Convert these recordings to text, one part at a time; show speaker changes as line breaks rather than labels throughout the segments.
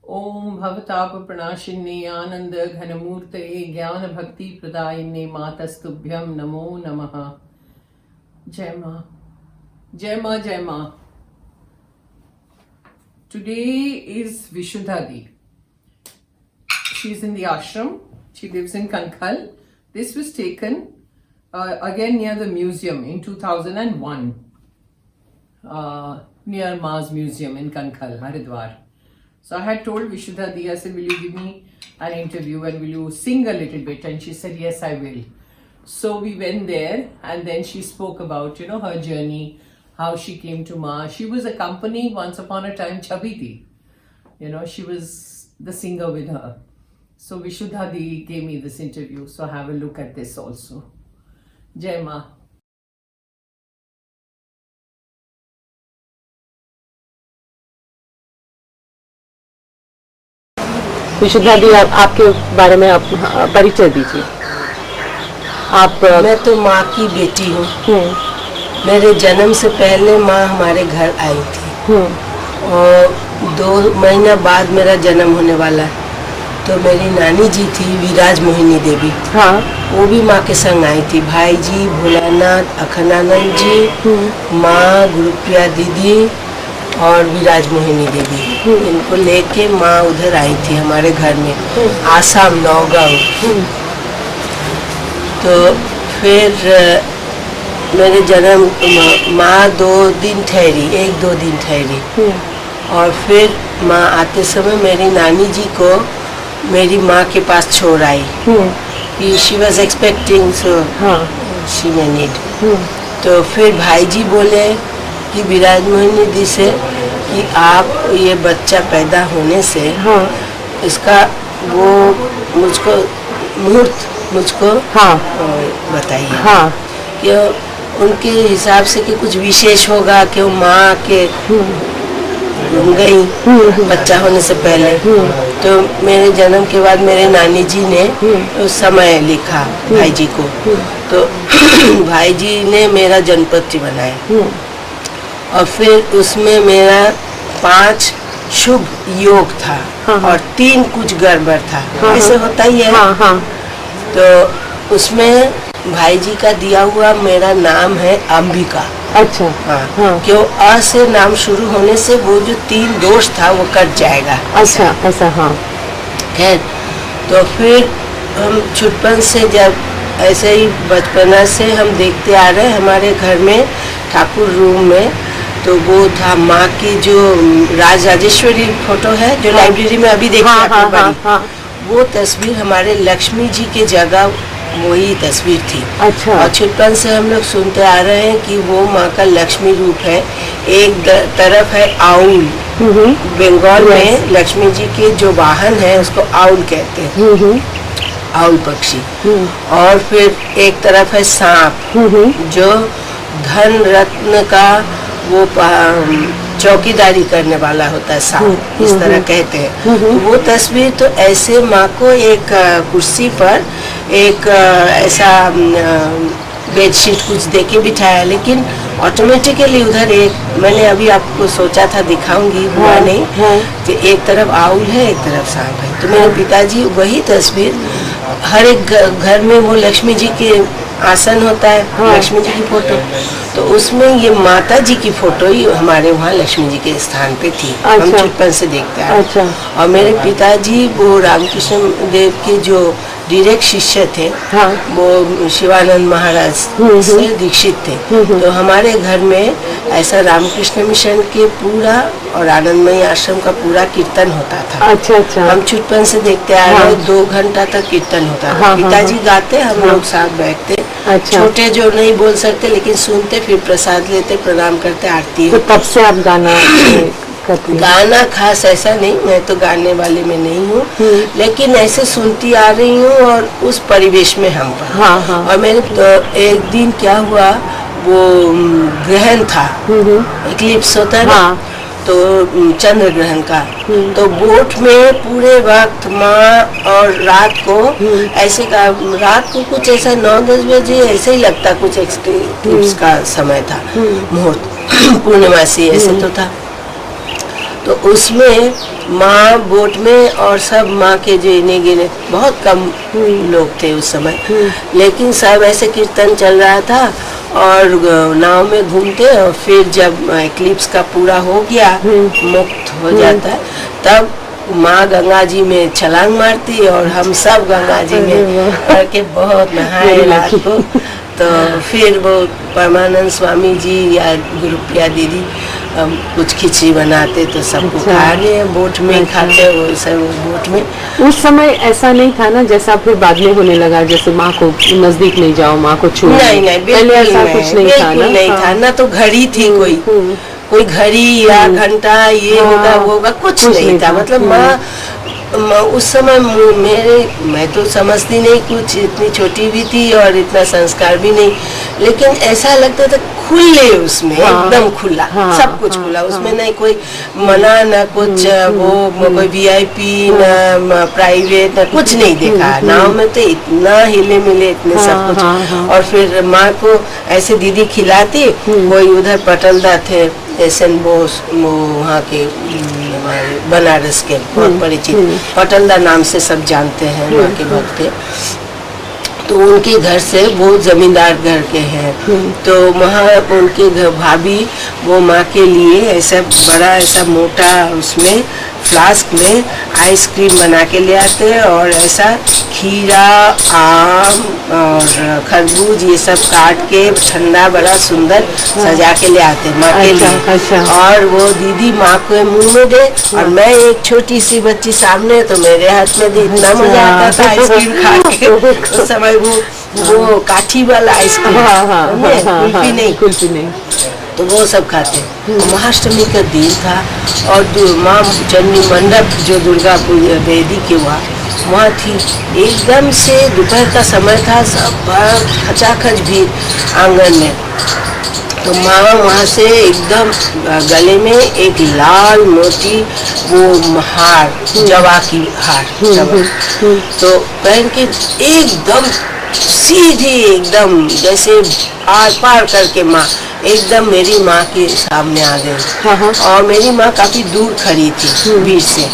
ओम भवताप प्रणाशिन्ने आनंद घनमूर्तये ज्ञान भक्ति प्रदायिने मातस्तुभ्यं नमो नमः। जय माँ, जय माँ, जय माँ। Today is Vishuddha-di. She is in the ashram. She lives in Kankhal. This was taken again near the museum in 2001, near Mars Museum in Kankhal, Haridwar. So I had told Vishuddha-di, I said, will you give me an interview and will you sing a little bit? And she said, yes, I will. So we went there and then she spoke about, her journey, how she came to Ma. She was accompanying once upon a time Chabiti. She was the singer with her. So Vishuddha-di gave me this interview. So have a look at this also. Jai Ma.
विशुद्धा-दी, आपके बारे में आप परिचय दीजिए।
मैं तो माँ की बेटी हूँ। मेरे जन्म से पहले माँ हमारे घर आई थी और 2 महीना बाद मेरा जन्म होने वाला है। तो मेरी नानी जी थी विराज मोहिनी देवी। हाँ। वो भी माँ के संग आई थी। भाई जी, भोलानाथ, अखंडानंद जी, माँ, गुरुप्रिया दीदी और विराज मोहिनी देवी, इनको लेके माँ उधर आई थी हमारे घर में, आसाम, नौगांव। तो फिर मेरे जन्म माँ 2 दिन ठहरी, 1-2 दिन ठहरी और फिर माँ आते समय मेरी नानी जी को मेरी माँ के पास छोड़ आई कि she was expecting, so she may need. तो फिर भाई जी बोले कि विराज मोहिनी दी से कि आप ये बच्चा पैदा होने से इसका वो मुझको मुहूर्त बताइए। कि उनके हिसाब से कि कुछ विशेष होगा कि वो माँ के गई बच्चा होने से पहले। तो मेरे जन्म के बाद मेरे नानी जी ने उस समय लिखा भाई जी को। तो भाई जी ने मेरा जन्मपत्र बनाया और फिर उसमें मेरा 5 शुभ योग था और 3 कुछ गड़बड़ था। ऐसे होता ही है। तो उसमें भाई जी का दिया हुआ मेरा नाम है अंबिका।
अच्छा।
हाँ। क्यों अ से नाम शुरू होने से वो जो 3 दोष था वो कट जाएगा।
अच्छा, ऐसा। हाँ।
खैर, तो फिर हम छुटपन से, जब ऐसे ही बचपना से हम देखते आ रहे हमारे घर में ठाकुर रूम में, तो वो था माँ की जो राजेश्वरी फोटो है जो लाइब्रेरी में अभी देखते हैं, वो तस्वीर हमारे लक्ष्मी जी के जगह वही तस्वीर थी।
अच्छा।
और छुटपन से हम लोग सुनते आ रहे हैं कि वो माँ का लक्ष्मी रूप है। एक तरफ है आउल, बंगाल में लक्ष्मी जी के जो वाहन है उसको आउल कहते हैं, आउल पक्षी। और फिर एक तरफ है सांप, जो धन रत्न का वो चौकीदारी करने वाला होता है सांप, इस तरह कहते हैं। तो वो तस्वीर तो ऐसे माँ को एक कुर्सी पर एक ऐसा बेडशीट कुछ देके बिठाया, लेकिन ऑटोमेटिकली उधर एक, मैंने अभी आपको सोचा था दिखाऊंगी, हुआ नहीं। तो एक तरफ आउल है, एक तरफ सांप है। तो मेरे पिताजी वही तस्वीर, हर एक घर में वो लक्ष्मी जी के आसन होता है, लक्ष्मी जी की फोटो, तो उसमें ये माता जी की फोटो ही हमारे वहाँ लक्ष्मी जी के स्थान पे थी। अच्छा। हम छुटपन से देखते हैं। अच्छा। और मेरे पिताजी वो रामकृष्ण देव के जो डायरेक्ट शिष्य थे, वो शिवानंद महाराज से दीक्षित थे। तो हमारे घर में ऐसा रामकृष्ण मिशन के पूरा और आनंदमयी आश्रम का पूरा कीर्तन होता था। अच्छा, अच्छा। हम छुटपन से देखते आ रहे, 2 घंटा तक कीर्तन होता था। पिताजी गाते, हम लोग साथ बैठते। अच्छा। छोटे जो नहीं बोल सकते लेकिन सुनते, फिर प्रसाद लेते, प्रणाम करते, आरती।
तो तब से आप
गाना खास ऐसा नहीं, मैं तो गाने वाले में नहीं हूँ, लेकिन ऐसे सुनती आ रही हूँ और उस परिवेश में हम। और मेरे तो एक दिन क्या हुआ, वो ग्रहण था, इक्लिप्स होता है ना, तो चंद्र ग्रहण का। तो बोट में पूरे वक्त माँ, और रात को ऐसे का, रात को कुछ ऐसा 9-10 बजे ऐसे ही लगता, कुछ एक्लिप्स का समय था, मुहूर्त, पूर्णिमासी ऐसे तो था। तो उसमें माँ बोट में और सब माँ के जो इन्हें गिने बहुत कम लोग थे उस समय, लेकिन सब ऐसे कीर्तन चल रहा था और नाव में घूमते, और फिर जब एक्लिप्स का पूरा हो गया, मुक्त हो जाता है, तब माँ गंगा जी में छलांग मारती और हम सब गंगा जी में करके बहुत नहाए रात को। तो फिर वो परमानंद स्वामी जी या गुरुप्रिया दीदी कुछ खिचड़ी बनाते तो सबको खा लिए, बोट में ही खाते वो सब बोट में।
उस समय ऐसा नहीं था ना जैसा फिर बाद में होने लगा, जैसे माँ को नजदीक नहीं जाओ, माँ को छू,
नहीं
पहले ऐसा कुछ नहीं था ना?
नहीं था ना, तो घड़ी थी कोई घड़ी या घंटा ये होगा वो होगा, कुछ नहीं था। मतलब माँ उस समय मैं तो समझती नहीं कुछ, इतनी छोटी भी थी और इतना संस्कार भी नहीं, लेकिन ऐसा लगता था खुले उसमें, एकदम खुला, सब कुछ खुला उसमें, नहीं कोई मना ना कुछ, वो कोई VIP ना प्राइवेट ना कुछ नहीं देखा। नाव में तो इतना हिले मिले, इतने सब कुछ। और फिर माँ को ऐसे दीदी खिलाती, कोई उधर पटलदा थे SN बोस, वो वहाँ के बनारस के बहुत परिचित, पटलदा नाम से सब जानते हैं, माँ के भक्त थे। तो उनके घर से वो जमींदार घर के हैं, तो वहाँ उनके घर भाभी वो माँ के लिए ऐसा बड़ा ऐसा मोटा उसमें फ्लास्क में आइसक्रीम बना के ले आते हैं, और ऐसा खीरा, आम और खरबूज ये सब काट के ठंडा बड़ा सुंदर सजा के ले आते हैं माँ के लिए। और वो दीदी माँ को मुंह में दे, और मैं एक छोटी सी बच्ची सामने, तो मेरे हाथ में दे, इतना मजा आता था आइसक्रीम खा के। उस समय वो काठी वाला आइसक्रीम, कुल्फी नहीं, तो वो सब खाते हैं। महाअष्टमी का दिन था और माँ चन्नी मंडप जो दुर्गा पूजा देवी के वहाँ थी, एकदम से दोपहर का समय था, सब खचाखच भीड़ आंगन में। तो माँ वहाँ से एकदम गले में एक लाल मोटी वो हार, जवा की हार, तो पहन के एकदम सीधी, एकदम जैसे आर पार करके माँ एकदम मेरी माँ के सामने आ गई। और मेरी माँ काफी दूर खड़ी थी भीड़ से,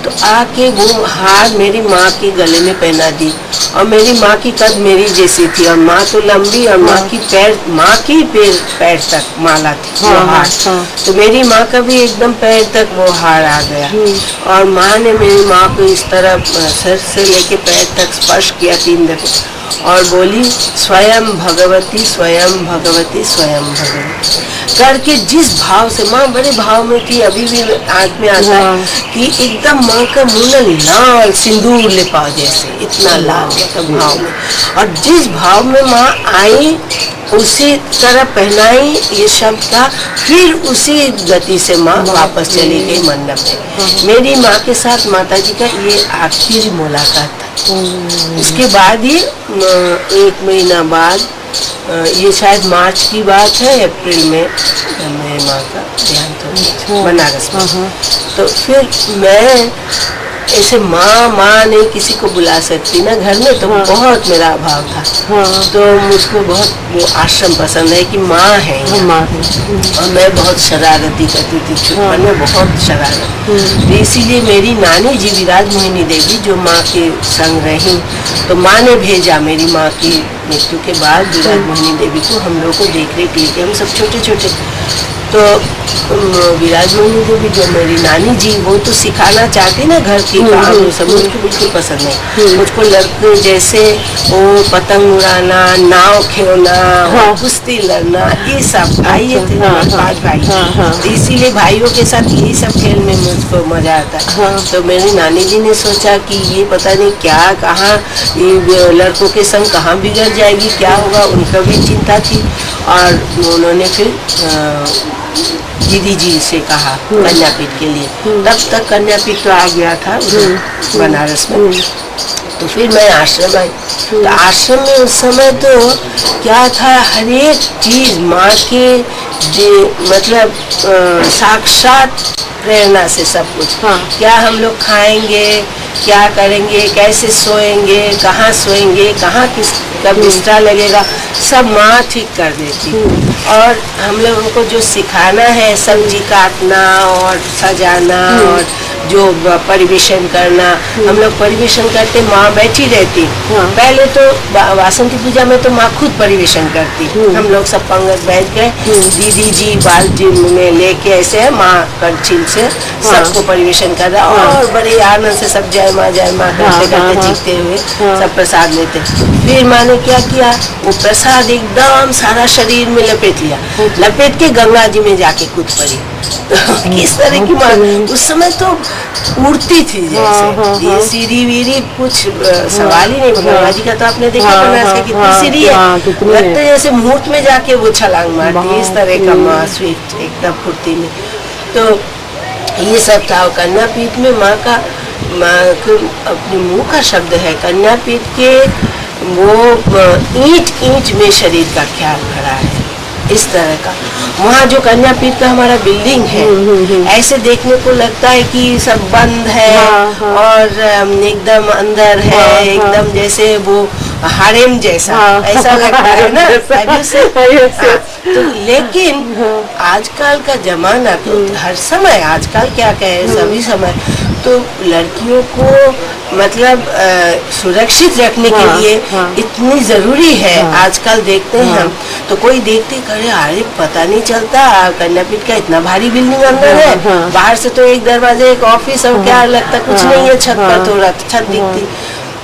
तो आके वो हार मेरी माँ के गले में पहना दी। और मेरी माँ की कद मेरी जैसी थी, और माँ तो लंबी, और माँ की पैर तक माला थी वो हार। तो मेरी माँ का भी एकदम पैर तक वो हार आ गया। और माँ ने मेरी माँ को इस तरह सर से लेके पैर तक स्पर्श किया 3 दफे, और बोली स्वयं भगवती, स्वयं भगवती, स्वयं भगवती करके, जिस भाव से माँ बड़े भाव में थी, अभी भी आंख में आता है कि एकदम माँ का मुंह लाल सिंदूर लिपा जैसे, इतना लाल मतलब भाव में। और जिस भाव में माँ आई उसी तरह पहनाई ये शब्द का, फिर उसी गति से माँ वापस चली गई मंडप में। मेरी माँ के साथ माता जी का ये आखिरी मुलाकात था। उसके बाद ही 1 महीना बाद, ये शायद मार्च की बात है, अप्रैल में मेरी माँ का देहांत हो गया बनारस में। तो फिर मैं ऐसे माँ नहीं किसी को बुला सकती ना घर में, तो बहुत मेरा अभाव था। तो मुझको बहुत वो आश्रम पसंद है कि माँ है, और मैं बहुत शरारती करती थी छुपन में, बहुत शरारत। तो इसीलिए मेरी नानी जी विराज मोहिनी देवी जो माँ के संग रही, तो माँ ने भेजा मेरी माँ की मृत्यु के बाद विराज मोहिनी देवी को हम लोग को देखने के लिए, हम सब छोटे छोटे। तो विराज मोहिनी देवी जो मेरी नानी जी, वो तो सिखाना चाहती ना घर की काम, सब मुझको बिल्कुल पसंद नहीं। मुझको लड़के जैसे वो पतंग उड़ाना, नाव खेलना, कुश्ती लड़ना, ये सब आइए थे 5 भाई, तो इसीलिए भाइयों के साथ यही सब खेल में मुझको मजा आता। तो मेरी नानी जी ने सोचा कि ये पता नहीं क्या कहाँ ये लड़कों के संग कहाँ बिगड़ जाएगी, क्या होगा, उनका भी चिंता थी। और उन्होंने फिर दीदी जी से कहा कन्यापीठ के लिए, तब तक कन्यापीठ तो आ गया था बनारस में। तो फिर मैं आश्रम आई। तो आश्रम में उस समय तो क्या था, हर एक चीज माँ के मतलब साक्षात प्रेरणा से सब कुछ। क्या हम लोग खाएंगे, क्या करेंगे, कैसे सोएंगे, कहाँ सोएंगे, कहाँ किसका बिस्तर लगेगा, सब माँ ठीक कर देती। और हम लोगों को जो सिखाना है, सब्जी काटना और सजाना और जो परिवेशन करना, हम लोग परिवेशन करते, माँ बैठी रहती। पहले तो वासंती पूजा में तो माँ खुद परिवेशन करती। हम लोग सब पंगत बैठ गए, दीदी जी बाल्टी में लेके ऐसे माँ कड़छी से सबको परिवेशन कर रहा, और बड़े आनंद से सब जय माँ करते करते चीखते हुए सब प्रसाद लेते। फिर माँ ने क्या किया, वो प्रसाद एकदम सारा शरीर में लपेट लिया, लपेट के गंगा जी में जाके कूद पड़ी। किस तरह की माँ उस समय तो उड़ती थी जैसे, ये सीढ़ी वीढ़ी कुछ सवाल ही नहीं। गंगा जी का तो आपने देखा बनारस की कितनी सीढ़ी है, लगता है जैसे मुहूर्त में जाके वो छलांग मारती, इस तरह का माँ स्वीट एकदम फुर्तीली। तो ये सब था। कन्यापीठ में माँ का अपने मुंह का शब्द है, कन्यापीठ के वो ईंट ईंट में शरीर का ख्याल भरा है, इस तरह का। वहाँ जो कन्यापीठ का हमारा बिल्डिंग है, ऐसे देखने को लगता है कि सब बंद है और एकदम अंदर है, एकदम जैसे वो हारेम जैसा ऐसा लगता है ना। तो लेकिन आजकल का जमाना तो हर समय, आजकल क्या कहे सभी समय, तो लड़कियों को मतलब सुरक्षित रखने के लिए इतनी जरूरी है। आजकल देखते हैं हम तो कोई देखते करे, अरे पता नहीं चलता कन्यापीठ का इतना भारी बिल्डिंग अंदर है, बाहर से तो एक दरवाजे एक ऑफिस और क्या लगता कुछ नहीं है, छत पर थोड़ा छत दिखती।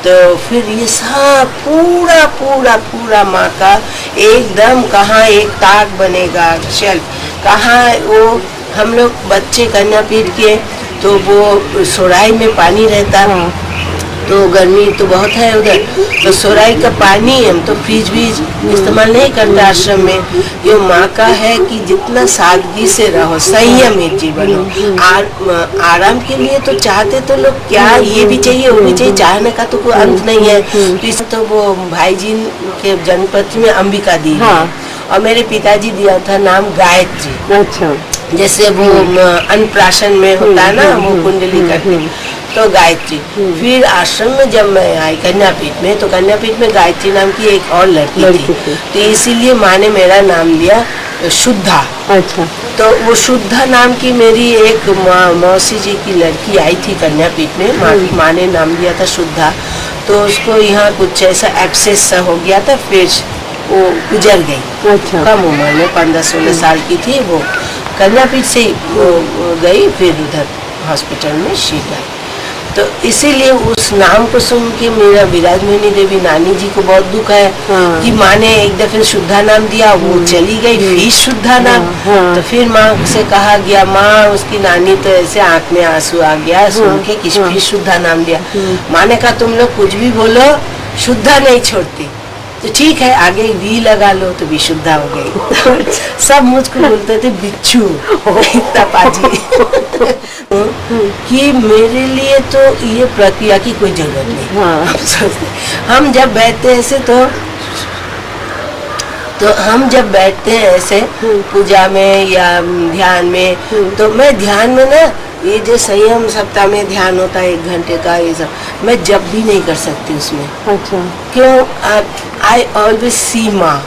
तो फिर ये सब पूरा पूरा पूरा माँ का एकदम, कहाँ एक ताक बनेगा शेल्फ, कहाँ वो हम लोग बच्चे कन्यापीठ के, तो वो सोराई में पानी रहता, तो गर्मी तो बहुत है उधर, तो सोराई का पानी हम तो फ्रिज भी इस्तेमाल नहीं करते आश्रम में। ये माँ का है कि जितना सादगी से रहो, संयमित जीवन हो। आराम के लिए तो चाहते तो लोग क्या, ये भी चाहिए वो भी चाहिए, चाहने का तो कोई अंत नहीं है। तो इस तो वो भाई जी के जन्मपत्र में अंबिका दी है, और मेरे पिताजी दिया था नाम गायत्री।
अच्छा,
जैसे वो अन्नप्राशन में होता है ना, वो कुंडली करते, तो गायत्री। फिर आश्रम में जब मैं आई कन्यापीठ में, तो कन्यापीठ में गायत्री नाम की एक और लड़की थी, तो इसीलिए माँ ने मेरा नाम दिया शुद्धा।
अच्छा,
तो वो शुद्धा नाम की मेरी एक मौसी जी की लड़की आई थी कन्यापीठ में, माँ ने नाम दिया था शुद्धा। तो उसको यहाँ कुछ ऐसा एक्सेस सा हो गया था, फिर वो गुजर गई।
अच्छा,
कम उम्र में 15-16 साल की थी वो, कन्यापीठ से वो गई, फिर उधर हॉस्पिटल में शी गई। तो इसीलिए उस नाम को सुन के मेरा विराजमोहिनी देवी नानी जी को बहुत दुख है कि माँ ने एक दफे शुद्धा नाम दिया, वो चली गई, फिर शुद्धा नाम। तो फिर माँ से कहा गया, माँ उसकी नानी तो ऐसे आंख में आंसू आ गया सुन के कि फिर शुद्धा नाम दिया। माँ ने कहा तुम लोग कुछ भी बोलो, शुद्धा नहीं छोड़ती, तो ठीक है आगे वी लगा लो, तो विशुद्धा हो गई। सब मुझको बोलते थे बिच्छू तपाजी। कि मेरे लिए तो ये प्रक्रिया की कोई जरूरत नहीं। हम जब बैठते हैं ऐसे, तो हम जब बैठते हैं ऐसे पूजा में या ध्यान में, तो मैं ध्यान में ना, ये जो संयम सप्ताह में ध्यान होता है 1 घंटे का, ये सब मैं जब भी नहीं कर सकती उसमें।
अच्छा,
क्यों? आई ऑलवेज सी माँ,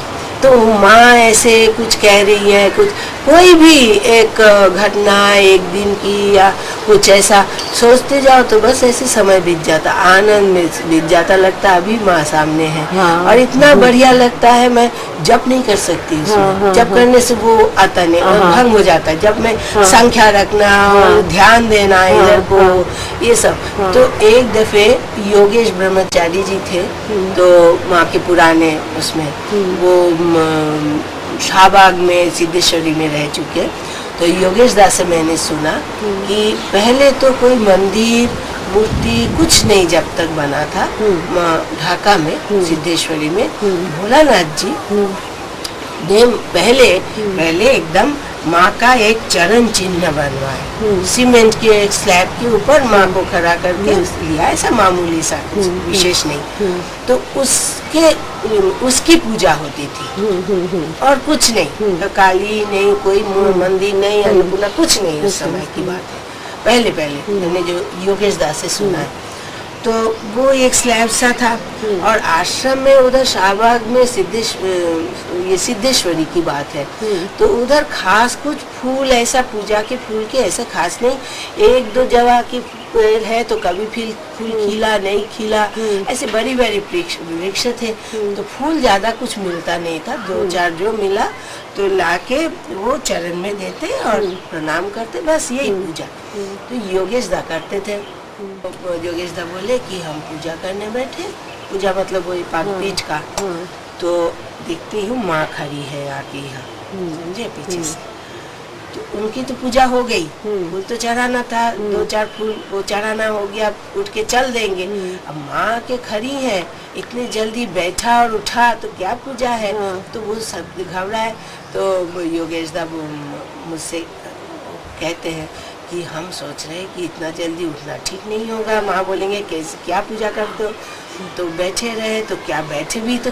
तो माँ ऐसे कुछ कह रही है, कुछ कोई भी एक घटना एक दिन की या कुछ ऐसा सोचते जाओ तो बस ऐसे समय बीत जाता, आनंद में बीत जाता, लगता अभी माँ सामने है। और इतना बढ़िया लगता है, मैं जब नहीं कर सकती उसमें, जब करने से वो आता नहीं, भंग हो जाता है। जब मैं संख्या रखना और ध्यान देना इधर को, ये सब। तो एक दफे योगेश ब्रह्मचारी जी थे, तो माँ के पुराने उसमें, वो शाहबाग में सिद्धेश्वरी में रह चुके। तो योगेश दास से मैंने सुना कि पहले तो कोई मंदिर मूर्ति कुछ नहीं जब तक बना था ढाका में सिद्धेश्वरी में, भोलानाथ जी ने पहले एकदम माँ का एक चरण चिन्ह बनवाया, सीमेंट के एक स्लैब के ऊपर माँ को खड़ा करके लिया, ऐसा मामूली सा, विशेष नहीं। तो उसकी पूजा होती थी और कुछ नहीं, काली नहीं, कोई मंदिर नहीं, अन्नपूर्णा कुछ नहीं। उस समय की बात है, पहले मैंने जो योगेश दास से सुना है। तो वो एक स्लैब सा था और आश्रम में उधर शाहबाग में सिद्धेश्वरी की बात है, तो उधर खास कुछ फूल, ऐसा पूजा के फूल के ऐसा खास नहीं। एक दो जगह की पेड़ है तो कभी फूल खिला नहीं खिला, ऐसे बड़ी बड़ी वृक्ष थे, तो फूल ज्यादा कुछ मिलता नहीं था। दो चार जो मिला तो लाके वो चरण में देते और प्रणाम करते, बस यही पूजा। तो योगेश दा करते थे। तो योगेश दा बोले कि हम पूजा करने बैठे, पूजा मतलब वही पाठपीठ का, तो देखती हूँ माँ खड़ी है आके यहाँ, समझे, पीछे से। तो उनकी तो पूजा हो गई, फूल तो चढ़ाना था, दो चार फूल वो चढ़ाना हो गया, उठ के चल देंगे। अब माँ के खड़ी है, इतनी जल्दी बैठा और उठा तो क्या पूजा है, तो वो सब घबराए। तो योगेश दा मुझसे कहते हैं कि हम सोच रहे हैं कि इतना जल्दी उठना ठीक नहीं होगा, माँ बोलेंगे कैसे क्या पूजा करते हो। तो बैठे रहे, तो क्या बैठे भी तो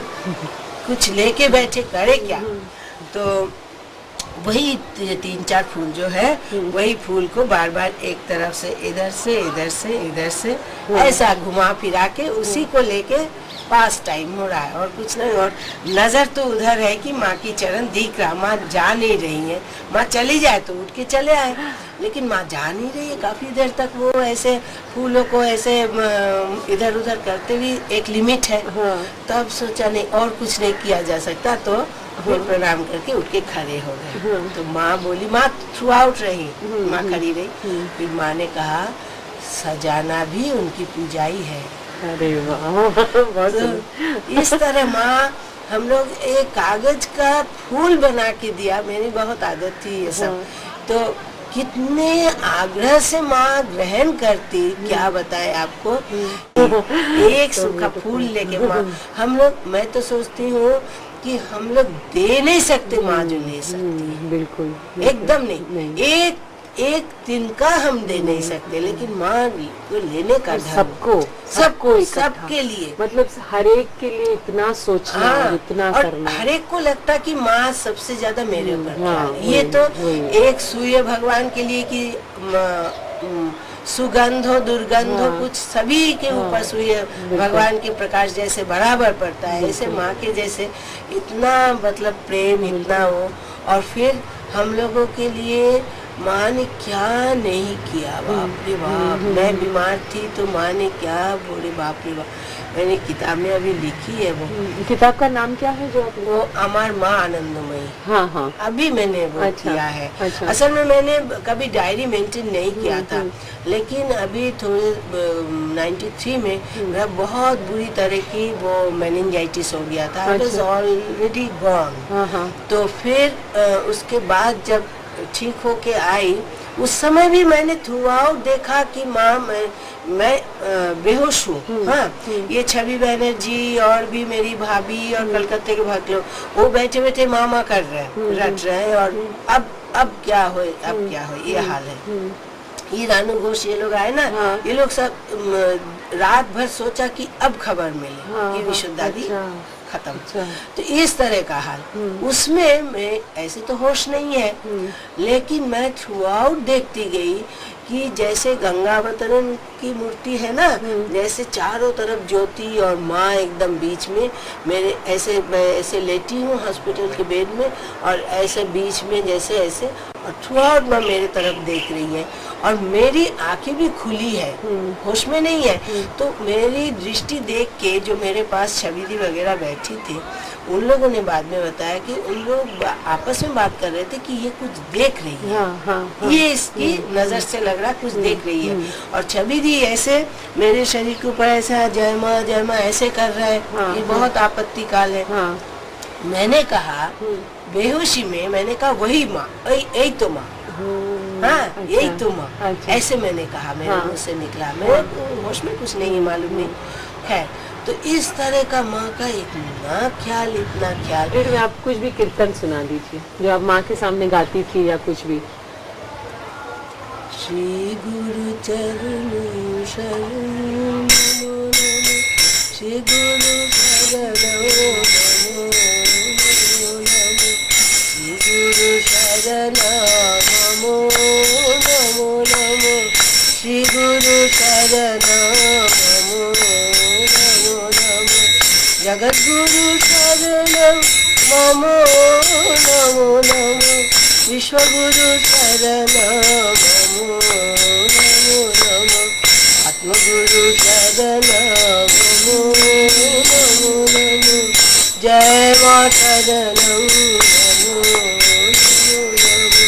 कुछ लेके बैठे, करे क्या। तो वही 3-4 फूल जो है, वही फूल को बार बार एक तरफ से इधर से इधर से इधर से ऐसा घुमा फिरा के उसी को लेके पास टाइम हो रहा है और कुछ नहीं। और नजर तो उधर है कि माँ की चरण दिख रहा, माँ जा नहीं रही है। माँ चली जाए तो उठ के चले आए, लेकिन माँ जा नहीं रही है। काफी देर तक वो ऐसे फूलों को ऐसे इधर उधर करते हुए, एक लिमिट है। तब सोचा नहीं और कुछ नहीं किया जा सकता, तो फिर प्रणाम करके उठ के खड़े हो गए। तो माँ बोली, माँ थ्रू आउट रही, माँ खड़ी रही। फिर माँ ने कहा सजाना भी उनकी पूजा ही है।
अरे वाह,
तो इस तरह माँ हम लोग एक कागज का फूल बना के दिया, मेरी बहुत आदत थी ये सब, तो कितने आग्रह से माँ ग्रहण करती, क्या बताए आपको। एक सूखा फूल लेके माँ, हम लोग, मैं तो सोचती हूँ कि हम लोग दे नहीं सकते, माँ जो ले सकती है,
बिल्कुल
एकदम नहीं। एक दिन का हम दे नहीं सकते, लेकिन माँ को लेने का
सबको
सबके लिए,
मतलब हर एक के लिए इतना सोचना, इतना
और
करना।
हर एक को लगता कि माँ सबसे ज्यादा मेरे ऊपर। ये तो एक सूर्य भगवान के लिए कि सुगंध हो दुर्गंध हो, कुछ सभी के ऊपर सूर्य भगवान के प्रकाश जैसे बराबर पड़ता है, ऐसे माँ के जैसे इतना मतलब प्रेम, इतना हो। और फिर हम लोगों के लिए माँ ने क्या नहीं किया, बाप रे बाप। मैं बीमार थी तो माँ ने क्या, बोले बाप रे बाप। मैंने किताब में अभी लिखी है, वो
किताब का नाम क्या है जो आप,
वो अमर माँ आनंदमयी।
हाँ,
अभी मैंने वो
अच्छा,
किया है।
अच्छा।
असल में मैंने कभी डायरी मेंटेन नहीं किया था, लेकिन अभी थोड़े 93 में मेरा बहुत बुरी तरह की वो मेनिंजाइटिस हो गया था, इट वाज ऑलरेडी गॉन। तो फिर उसके बाद जब ठीक होके आई, उस समय भी मैंने थ्रू आउट देखा कि माँ मैं बेहोश हूँ। ये छवि बनर्जी और भी मेरी भाभी और कलकत्ते के बहुत लोग, वो बैठे बैठे मामा कर रहे हैं, रट रहे हैं, और अब क्या हो, अब क्या हो, ये हाल है। ये रानू घोष, ये लोग आए ना, ये लोग सब रात भर सोचा कि अब खबर मिले कि विशुद्धादि खत्म। तो इस तरह का हाल। उसमें मैं, ऐसे तो होश नहीं है, लेकिन मैं थ्रू आउट देखती गई कि जैसे गंगावतरण की मूर्ति है ना, जैसे चारों तरफ ज्योति और माँ एकदम बीच में मेरे, ऐसे मैं ऐसे लेटी हूँ हॉस्पिटल के बेड में, और ऐसे बीच में जैसे ऐसे, और थ्रू आउट माँ मेरे तरफ देख रही है, और मेरी आंखें भी खुली है, होश में नहीं है। तो मेरी दृष्टि देख के जो मेरे पास छविदी वगैरह बैठी थी, उन लोगों ने बाद में बताया कि उन लोग आपस में बात कर रहे थे कि ये कुछ देख रही है, ये इसकी नजर से लग रहा कुछ देख रही है। और छविदी ऐसे मेरे शरीर के ऊपर ऐसा जय माँ ऐसे कर रहा है, ये बहुत आपत्ति काल है। मैंने कहा बेहोशी में, मैंने कहा वही माँ, यही तो माँ, यही तो माँ, ऐसे मैंने कहा, मेरे मुंह से निकला। मेरे होश में कुछ नहीं है, मालूम नहीं है। तो इस तरह का माँ का इतना ख्याल।
फिर में आप कुछ भी कीर्तन सुना दीजिए जो आप माँ के सामने गाती थी या कुछ भी।
श्री गुरु चरणों शरणों नमो नमो, श्री गुरु शरणों नमो नमो, श्री गुरु शरणों नमो नमो नमो, श्री गुरु शरणों नमो नमो नमो, जगत गुरु शरणं नमो नमो नमो, विश्वगुरु शरणं नमो नमो नमो, आत्मगुरु शरणं नमो नमो नमो, जय मां शरणं नमो नमो नमो,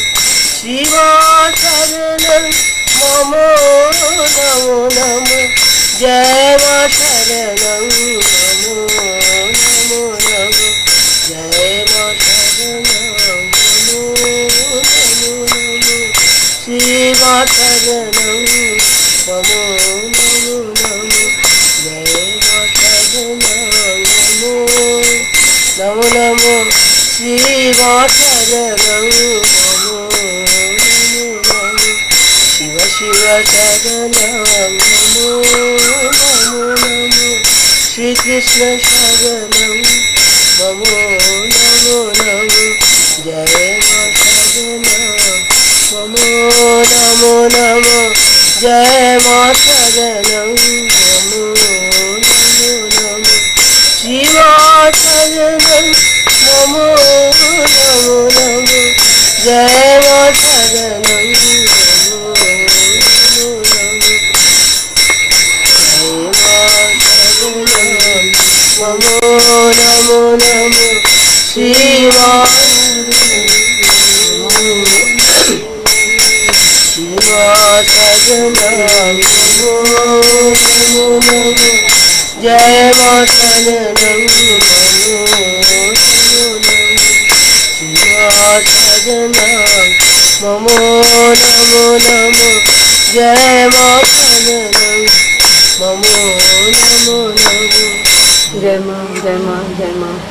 शिवा शरणं नमो नमो नमो, जय मां शरणं नमो नमो नमो, जय मां शरणं नमो नमो नमो, शिवा शरणं नमो नमो नमो, जय मां शरणं नमो नमो नमो, शिवा शरणं नमो नमो नमो, शिव शिव शरणं नमो नमो नमो, श्री कृष्ण शरणं नमो नमो नमो, जय मां शरणं नमो नमो नमो, जय मां शरणं नमो नमो नमो, शिवा शरणं नमो नमो नमो, जय मां शरणं नमो नमो नमो, जय मां शरणं नमो नमो नमो, शिवा शिवा शरणं नमो नमो नमो, जय मां शरणं नमो नमो नमो, शिवा शरणं नमो नमो नमो, जय मां शरणं नमो नमो नमो,
जय माँ जय माँ जय माँ।